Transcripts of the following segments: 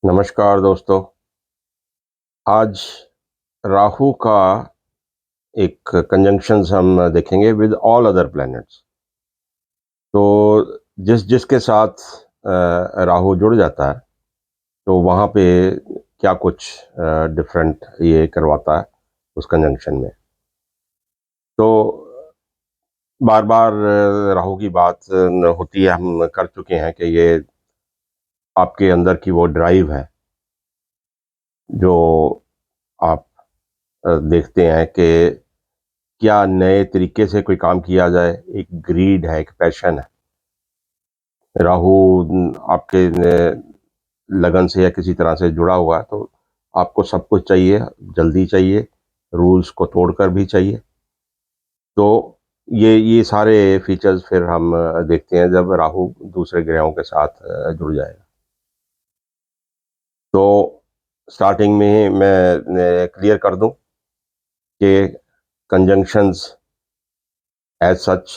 नमस्कार दोस्तों। आज राहु का एक कंजंक्शंस हम देखेंगे विद ऑल अदर प्लैनेट्स। तो जिसके साथ राहु जुड़ जाता है तो वहाँ पे क्या कुछ डिफरेंट ये करवाता है उस कंजंक्शन में। तो बार-बार राहु की बात होती है, हम कर चुके हैं कि ये आपके अंदर की वो ड्राइव है जो आप देखते हैं कि क्या नए तरीके से कोई काम किया जाए। एक ग्रीड है, एक पैशन है। राहु आपके लगन से या किसी तरह से जुड़ा हुआ है तो आपको सब कुछ चाहिए, जल्दी चाहिए, रूल्स को तोड़कर भी चाहिए। तो ये सारे फीचर्स फिर हम देखते हैं जब राहु दूसरे ग्रहों के साथ जुड़ जाएगा। तो स्टार्टिंग में ही मैं क्लियर कर दूं कि कंजंक्शंस एज सच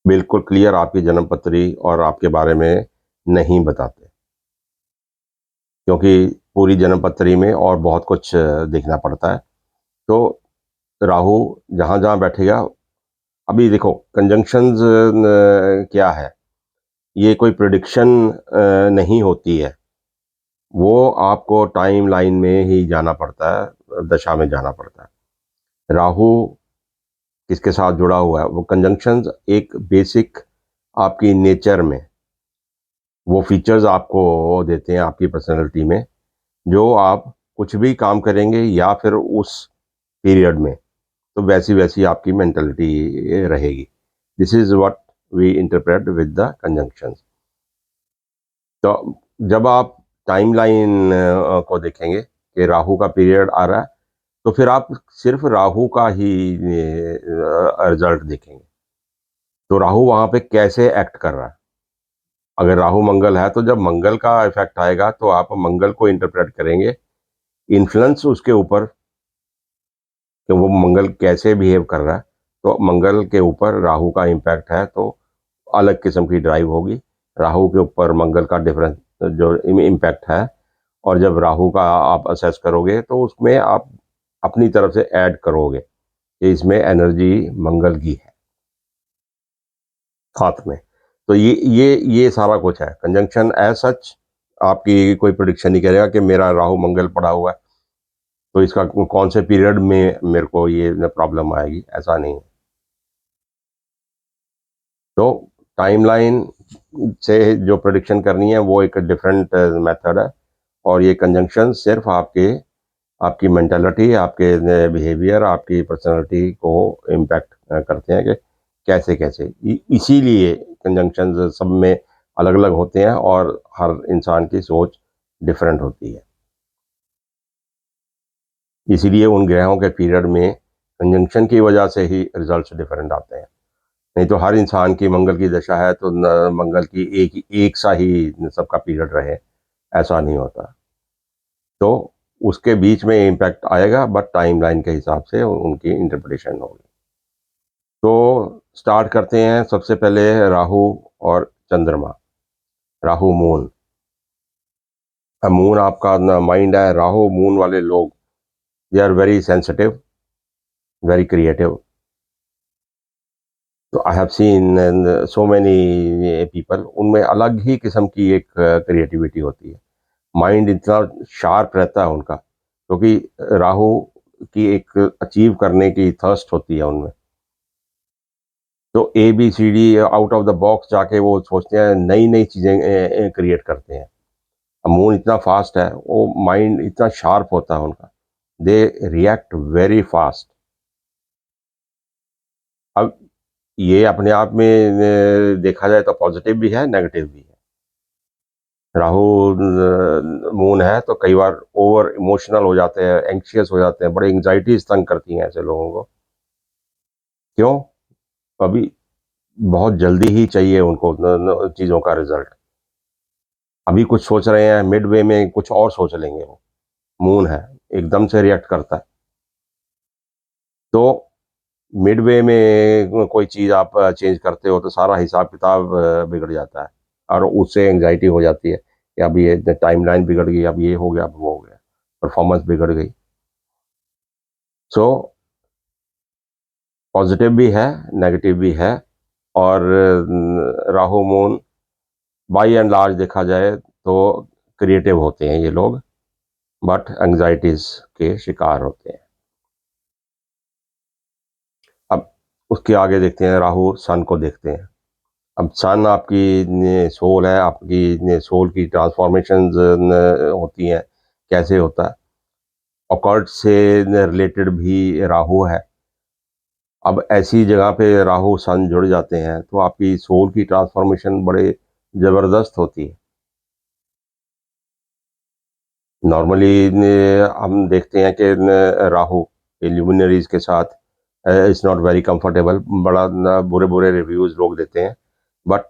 बिल्कुल क्लियर आपकी जन्म पत्री और आपके बारे में नहीं बताते, क्योंकि पूरी जन्म पत्री में और बहुत कुछ देखना पड़ता है। तो राहु जहाँ-जहाँ बैठेगा, अभी देखो कंजंक्शंस क्या है, ये कोई प्रेडिक्शन नहीं होती है। वो आपको टाइम लाइन में ही जाना पड़ता है, दशा में जाना पड़ता है। राहु किसके साथ जुड़ा हुआ है, वो कंजंक्शंस एक बेसिक आपकी नेचर में वो फीचर्स आपको देते हैं आपकी पर्सनैलिटी में, जो आप कुछ भी काम करेंगे या फिर उस पीरियड में, तो वैसी-वैसी आपकी मेंटालिटी रहेगी। This is what we interpret with the conjunctions. तो जब आप टाइमलाइन को देखेंगे कि राहु का पीरियड आ रहा है, तो फिर आप सिर्फ़ राहु का ही रिज़ल्ट देखेंगे। तो राहु वहाँ पे कैसे एक्ट कर रहा है? अगर राहु मंगल है, तो जब मंगल का इफ़ेक्ट आएगा, तो आप मंगल को इंटरप्रेट करेंगे। इन्फ्लुएंस उसके ऊपर कि वो मंगल कैसे बिहेव कर रहा है, तो मंगल के ऊपर राहु का इम्पैक्ट है, तो अलग किस्म की ड्राइव होगी। राहु के ऊपर मंगल का डिफरेंस जो इम्पैक्ट है, और जब राहु का आप असेस करोगे तो उसमें आप अपनी तरफ से ऐड करोगे कि इसमें एनर्जी मंगल की है साथ में। तो ये सारा कुछ है। कंजंक्शन एज सच आपकी कोई प्रिडिक्शन नहीं करेगा कि मेरा राहु मंगल पड़ा हुआ है, तो इसका कौन से पीरियड में मेरे को ये प्रॉब्लम आएगी, ऐसा नहीं है। तो टाइमलाइन से जो प्रेडिक्शन करनी है वो एक डिफरेंट मेथड है, और ये कंजंक्शन सिर्फ आपकी मेंटालिटी, आपके बिहेवियर, आपकी पर्सनालिटी को इम्पैक्ट करते हैं कि कैसे-कैसे। इसीलिए कंजंक्शंस सब में अलग-अलग होते हैं और हर इंसान की सोच डिफरेंट होती है। इसीलिए उन ग्रहों के पीरियड में कंजंक्शन की वजह से ही रिजल्ट्स डिफरेंट आते हैं। नहीं तो हर इंसान की मंगल की दशा है तो मंगल की एक सा ही सबका पीरियड रहे, ऐसा नहीं होता। तो उसके बीच में इम्पैक्ट आएगा, बट टाइमलाइन के हिसाब से उनकी इंटरप्रिटेशन होगी। तो स्टार्ट करते हैं सबसे पहले राहु और चंद्रमा। राहु मून, मून आपका माइंड है। राहु मून वाले लोग, they are very sensitive, very creative. तो I have seen so many people, उनमें अलग ही किस्म की एक क्रिएटिविटी होती है। माइंड इतना शार्प रहता है उनका, क्योंकि राहु की एक अचीव करने की थर्स्ट होती है उनमें। तो A B C D out of the box जाके वो सोचते हैं, नई नई चीज़ें क्रिएट करते हैं। मून इतना फास्ट है, वो माइंड इतना शार्प होता है उनका, दे रिएक्ट वेरी फास्ट। अब ये अपने आप में देखा जाए तो पॉजिटिव भी है, नेगेटिव भी है। राहु मून है तो कई बार ओवर इमोशनल हो जाते हैं, एंग्शियस हो जाते हैं, बड़े एंग्जाइटीज तंग करती हैं ऐसे लोगों को। क्यों? अभी बहुत जल्दी ही चाहिए उनको चीज़ों का रिजल्ट। अभी कुछ सोच रहे हैं, मिड वे में कुछ और सोच लेंगे वो। मून है, एकदम से रिएक्ट करता है। तो मिड वे में कोई चीज़ आप चेंज करते हो तो सारा हिसाब किताब बिगड़ जाता है। और उससे एंग्जाइटी हो जाती है कि अब ये टाइमलाइन बिगड़ गई, अब ये हो गया, अब वो हो गया, परफॉर्मेंस बिगड़ गई। सो पॉजिटिव भी है, नेगेटिव भी है। और Rahu moon by and large देखा जाए तो क्रिएटिव होते हैं ये लोग, बट एंग्जाइटीज के शिकार होते हैं। अब उसके आगे देखते हैं, राहु सन को देखते हैं। अब सन आपकी सोल है, आपकी सोल की ट्रांसफॉर्मेशन होती हैं, कैसे होता है। ऑकल्ट से रिलेटेड भी राहु है। अब ऐसी जगह पे राहु सन जुड़ जाते हैं तो आपकी सोल की ट्रांसफॉर्मेशन बड़े ज़बरदस्त होती है। नॉर्मली हम देखते हैं कि राहु लुमिनरीज के साथ इट्स नॉट वेरी कंफर्टेबल, बड़ा बुरे बुरे रिव्यूज़ लोग देते हैं, बट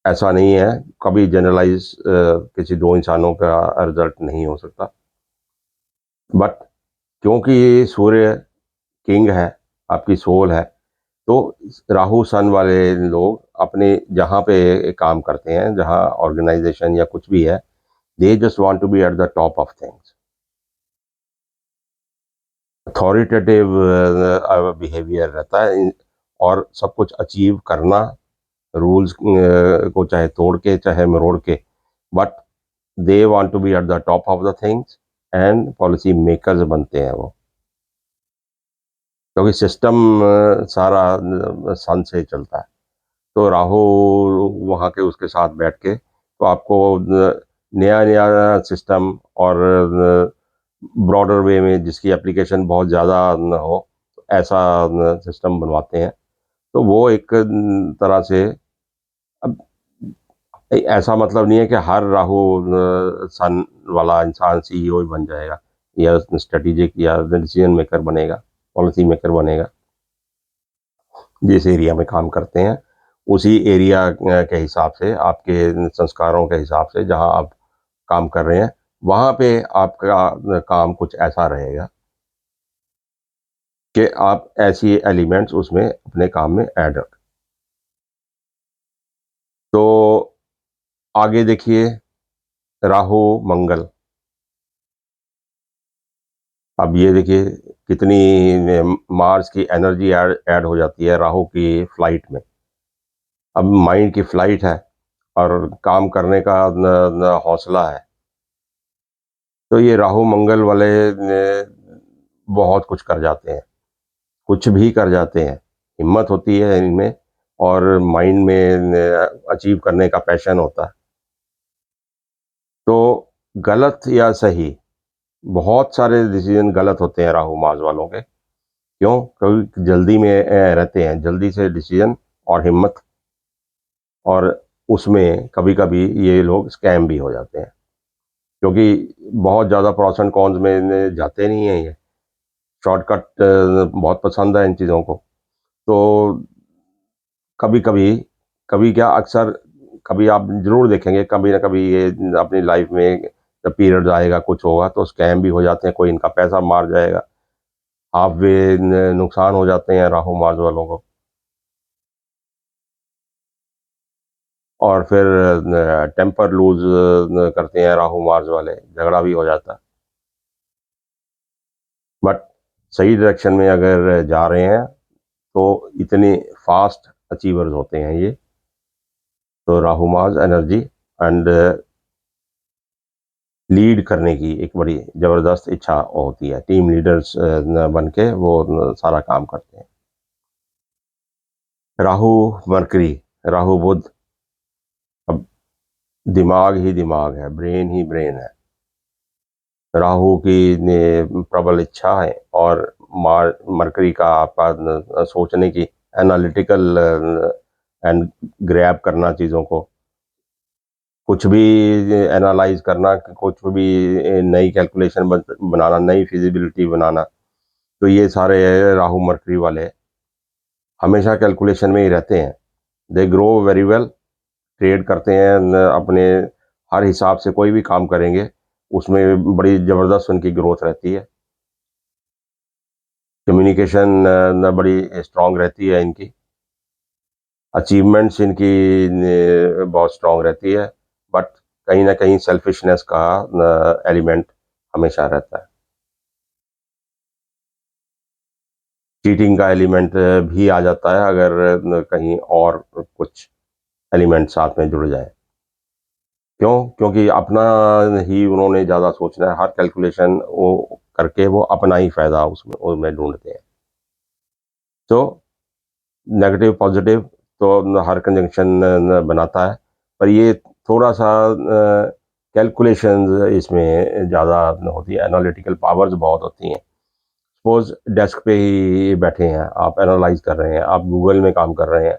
ऐसा नहीं है। कभी जनरलाइज किसी दो इंसानों का रिजल्ट नहीं हो सकता। बट क्योंकि ये सूर्य किंग है, आपकी सोल है, तो राहु सन वाले लोग अपने जहाँ पे काम करते हैं, जहाँ ऑर्गेनाइजेशन या कुछ भी है, they just want to be at the top of things. Authoritative behaviour रहता है और सब कुछ अचीव करना, रूल्स को चाहे तोड़ के चाहे मरोड़ के, but they want to be at the top of the things and policy makers बनते हैं वो। क्योंकि सिस्टम सारा सन से चलता है। तो राहु वहाँ के उसके साथ बैठ के तो आपको नया नया सिस्टम और ब्रॉडर वे में जिसकी एप्लीकेशन बहुत ज़्यादा न हो, ऐसा सिस्टम बनवाते हैं। तो वो एक तरह से, अब ऐसा मतलब नहीं है कि हर राहु सन वाला इंसान सीईओ ही बन जाएगा या स्ट्रेटेजिक या डिसीजन मेकर बनेगा, पॉलिसी मेकर बनेगा। जिस एरिया में काम करते हैं उसी एरिया के हिसाब से, आपके संस्कारों के हिसाब से जहाँ आप काम कर रहे हैं, वहाँ पे आपका काम कुछ ऐसा रहेगा कि आप ऐसी एलिमेंट्स उसमें अपने काम में ऐड रखें। तो आगे देखिए, राहु मंगल। अब ये देखिए कितनी मार्स की एनर्जी ऐड हो जाती है राहु की फ्लाइट में। अब माइंड की फ्लाइट है और काम करने का हौसला है, तो ये राहु मंगल वाले बहुत कुछ कर जाते हैं, कुछ भी कर जाते हैं। हिम्मत होती है इनमें और माइंड में अचीव करने का पैशन होता है। तो गलत या सही, बहुत सारे डिसीजन गलत होते हैं राहु मार्स वालों के। क्यों? क्योंकि जल्दी में रहते हैं, जल्दी से डिसीजन और हिम्मत, और उसमें कभी-कभी ये लोग स्कैम भी हो जाते हैं। क्योंकि बहुत ज़्यादा प्रोस एंड कॉन्स में जाते नहीं हैं ये। शॉर्टकट बहुत पसंद है इन चीज़ों को। तो कभी-कभी, कभी क्या अक्सर, कभी आप ज़रूर देखेंगे कभी ना कभी ये अपनी लाइफ में जब पीरियड आएगा, कुछ होगा तो स्कैम भी हो जाते हैं, कोई इनका पैसा मार जाएगा। हाफ वे नुकसान हो जाते हैं राहु मार्स वालों को। और फिर टेम्पर लूज़ करते हैं राहु मार्स वाले, झगड़ा भी हो जाता है। बट सही डायरेक्शन में अगर जा रहे हैं तो इतने फास्ट अचीवर्स होते हैं ये। तो Rahu Mars energy and lead करने की एक बड़ी ज़बरदस्त इच्छा होती है। टीम लीडर्स बन के वो सारा काम करते हैं। राहु मरकरी, राहु बुध। अब दिमाग ही दिमाग है, ब्रेन ही ब्रेन है। राहु की प्रबल इच्छा है और मरकरी का आपका सोचने की, एनालिटिकल एंड ग्रैब करना चीज़ों को, कुछ भी एनालाइज करना, कुछ भी नई कैलकुलेशन बनाना, नई फिजिबिलिटी बनाना, तो ये सारे राहु मरकरी वाले हमेशा कैलकुलेशन में ही रहते हैं। They grow very well, trade करते हैं अपने हर हिसाब से, कोई भी काम करेंगे उसमें बड़ी ज़बरदस्त उनकी ग्रोथ रहती है। कम्युनिकेशन बड़ी स्ट्रांग रहती है इनकी। अचीवमेंट्स इनकी बहुत स्ट्रांग रहती है, बट कहीं ना कहीं सेल्फिशनेस का एलिमेंट हमेशा रहता है। चीटिंग का एलिमेंट भी आ जाता है अगर कहीं और कुछ एलिमेंट साथ में जुड़ जाए। क्यों? क्योंकि अपना ही उन्होंने ज़्यादा सोचना है, हर कैलकुलेशन वो करके वो अपना ही फ़ायदा उसमें ढूँढते हैं। तो नेगेटिव पॉजिटिव तो हर कंजंक्शन बनाता है, पर ये थोड़ा-सा कैलकुलेशंस इसमें ज़्यादा होती है, एनालिटिकल पावर्स बहुत होती हैं। सपोज़ डेस्क पे ही बैठे हैं, आप एनालाइज़ कर रहे हैं, आप गूगल में काम कर रहे हैं,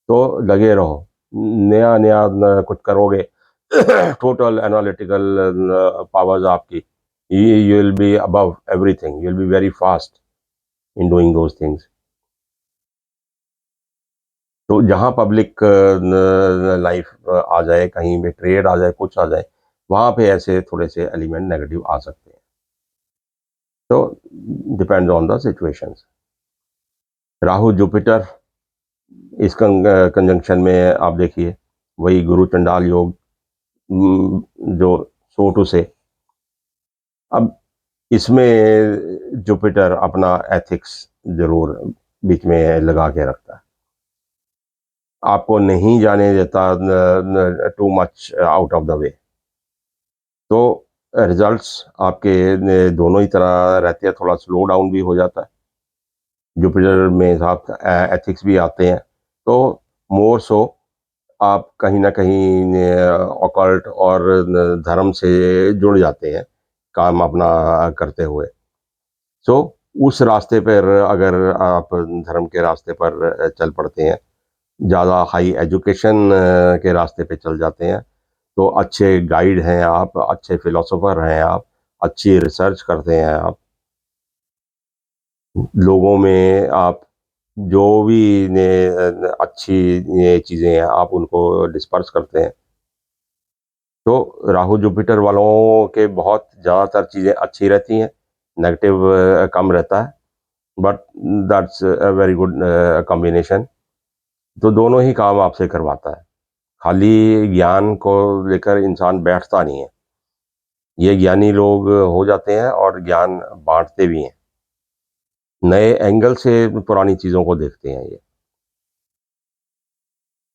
तो लगे रहो। नया-नया न कुछ करोगे टोटल एनालिटिकल पावर्स आपकी, you will be above everything, you will be very fast in doing those things. तो जहाँ पब्लिक लाइफ आ जाए, कहीं भी ट्रेड आ जाए, कुछ आ जाए, वहाँ पे ऐसे थोड़े से एलिमेंट नेगेटिव आ सकते हैं। तो depends on the situations. Rahu Jupiter इस कंजंक्शन में आप देखिए, वही गुरु चंडाल योग, जो सो टू से। अब इसमें जुपिटर अपना एथिक्स जरूर बीच में लगा के रखता है, आपको नहीं जाने देता too much out of the way. तो रिजल्ट्स आपके दोनों ही तरह रहते हैं, थोड़ा स्लो डाउन भी हो जाता है। जुपिटर में साथ एथिक्स भी आते हैं, तो मोर सो आप कहीं न कहीं ऑकल्ट और धर्म से जुड़ जाते हैं, काम अपना करते हुए। सो उस रास्ते पर अगर आप धर्म के रास्ते पर चल पड़ते हैं, ज़्यादा हाई एजुकेशन के रास्ते पे चल जाते हैं, तो अच्छे गाइड हैं आप, अच्छे फिलोसोफर हैं आप, अच्छी रिसर्च करते हैं आप, लोगों में आप जो भी अच्छी ये चीज़ें हैं आप उनको डिस्पर्स करते हैं। तो राहु जुपिटर वालों के बहुत ज़्यादातर चीज़ें अच्छी रहती हैं, नेगेटिव कम रहता है, but that's a very good combination. तो दोनों ही काम आपसे करवाता है, खाली ज्ञान को लेकर इंसान बैठता नहीं है। ये ज्ञानी लोग हो जाते हैं और ज्ञान बाँटते भी हैं। नए एंगल से पुरानी चीज़ों को देखते हैं ये।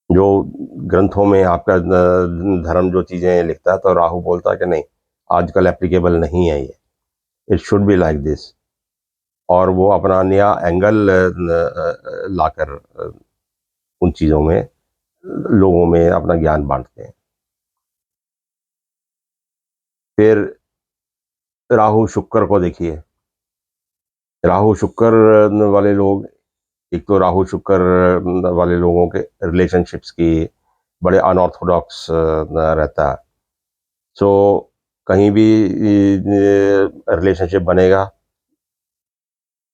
जो ग्रंथों में आपका धर्म जो चीज़ें लिखता है, तो राहु बोलता है कि नहीं, आजकल एप्लीकेबल नहीं है ये, it should be like this. और वो अपना नया एंगल लाकर उन चीज़ों में लोगों में अपना ज्ञान बाँटते हैं। फिर राहु शुक्र को देखिए, राहु शुक्र वाले लोग, एक तो राहु शुक्र वाले लोगों के रिलेशनशिप्स की बड़े अनऑर्थोडॉक्स रहता है। सो कहीं भी रिलेशनशिप बनेगा,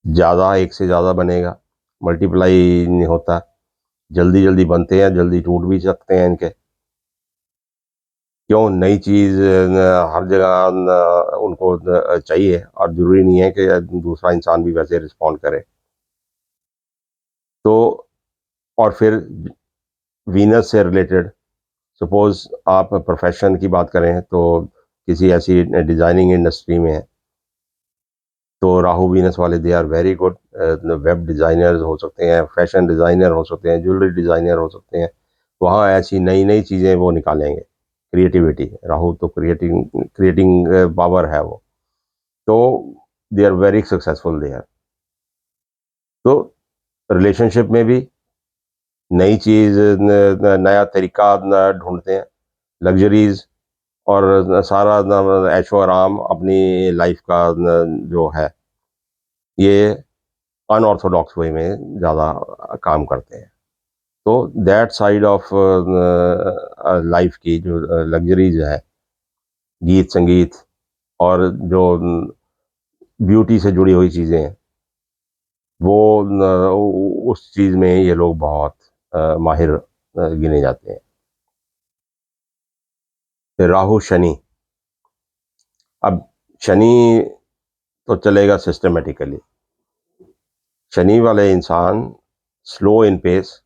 ज़्यादा एक से ज़्यादा बनेगा, मल्टीप्लाई नहीं होता, जल्दी-जल्दी बनते हैं, जल्दी टूट भी सकते हैं इनके। क्यों? नई चीज़ हर जगह उनको चाहिए, और ज़रूरी नहीं है कि दूसरा इंसान भी वैसे रिस्पॉन्ड करे। तो और फिर वीनस से रिलेटेड, सपोज़ आप प्रोफ़ेशन की बात करें तो किसी ऐसी डिज़ाइनिंग इंडस्ट्री में हैं, तो राहु वीनस वाले they are very good. Web designers हो सकते हैं, फैशन डिज़ाइनर हो सकते हैं, ज्वेलरी डिज़ाइनर हो सकते हैं। वहाँ ऐसी नई-नई चीज़ें वो निकालेंगे, क्रिएटिविटी, राहु तो क्रिएटिंग क्रिएटिंग पावर है वो। तो they are very successful there. तो रिलेशनशिप में भी नई चीज़ नया तरीका ढूँढते हैं, लग्ज़रीज़ और सारा ऐशो आराम अपनी लाइफ़ का जो है, ये अनऑर्थोडॉक्स वे में ज़्यादा काम करते हैं। तो दैट साइड ऑफ लाइफ़ की जो लग्ज़रीज़ है, गीत संगीत और जो ब्यूटी से जुड़ी हुई चीज़ें हैं, वो उस चीज़ में ये लोग बहुत माहिर गिने जाते हैं। फिर राहु शनि, अब शनि तो चलेगा सिस्टमैटिकली। शनि वाले इंसान स्लो इन पेस,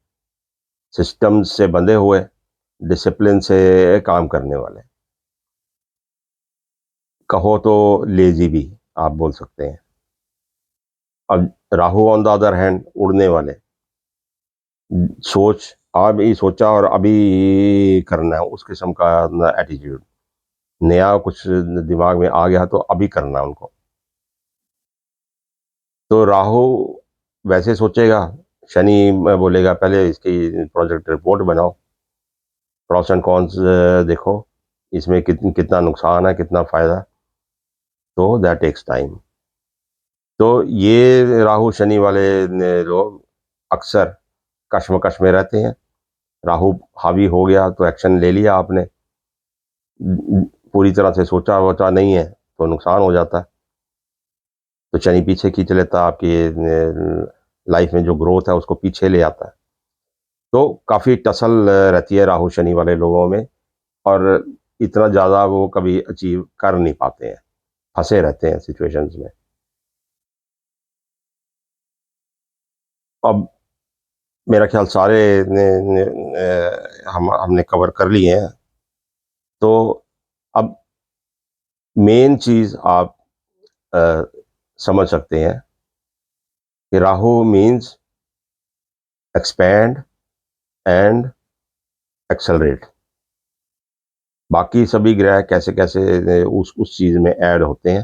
सिस्टम से बंधे हुए, डिसिप्लिन से काम करने वाले, कहो तो लेजी भी आप बोल सकते हैं। अब Rahu on the other hand उड़ने वाले, सोच अभी सोचा और अभी करना है, उस किस्म का एटीट्यूड, नया कुछ दिमाग में आ गया तो अभी करना है उनको। तो राहु वैसे सोचेगा, शनि बोलेगा पहले इसकी प्रोजेक्ट रिपोर्ट बनाओ, प्रॉस एंड कॉन्स देखो, इसमें कितना नुकसान है कितना फ़ायदा, तो दैट टेक्स टाइम। तो ये राहु शनि वाले लोग अक्सर कश्मकश में रहते हैं। राहु हावी हो गया तो एक्शन ले लिया आपने, पूरी तरह से सोचा वोचा नहीं है तो नुकसान हो जाता है। तो शनि पीछे खींच लेता है, आपकी लाइफ में जो ग्रोथ है उसको पीछे ले आता है। तो काफ़ी टसल रहती है राहु शनि वाले लोगों में, और इतना ज़्यादा वो कभी अचीव कर नहीं पाते हैं, फंसे रहते हैं सिचुएशंस में। अब मेरा ख्याल सारे हमने कवर कर लिए हैं। तो अब मेन चीज़ आप अ, समझ सकते हैं कि Rahu means expand and accelerate. बाकी सभी ग्रह कैसे कैसे उस चीज़ में ऐड होते हैं,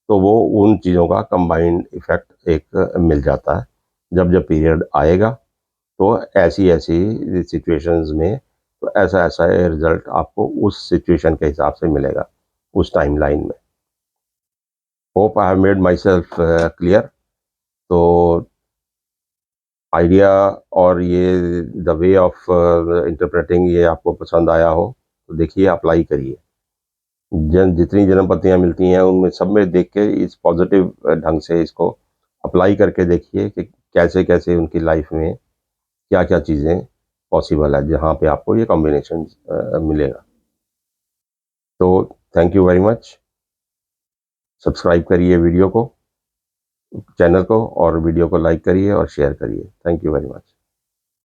तो वो उन चीज़ों का कंबाइंड इफेक्ट एक मिल जाता है। जब जब पीरियड आएगा तो ऐसी ऐसी सिचुएशंस में तो ऐसा ऐसा रिजल्ट आपको उस सिचुएशन के हिसाब से मिलेगा, उस टाइमलाइन में। Hope I have made my self clear. तो आइडिया और ये द वे ऑफ इंटरप्रेटिंग ये आपको पसंद आया हो तो देखिए, अप्लाई करिए। जितनी जन्म पत्तियाँ मिलती हैं उनमें सब में देख के इस पॉजिटिव ढंग से इसको अप्लाई करके देखिए कि कैसे कैसे उनकी लाइफ में क्या क्या चीज़ें पॉसिबल है जहाँ पे आपको ये कॉम्बिनेशन मिलेगा। तो thank you very much. Subscribe करिए वीडियो को, चैनल को, और वीडियो को लाइक करिए और शेयर करिए। Thank you very much.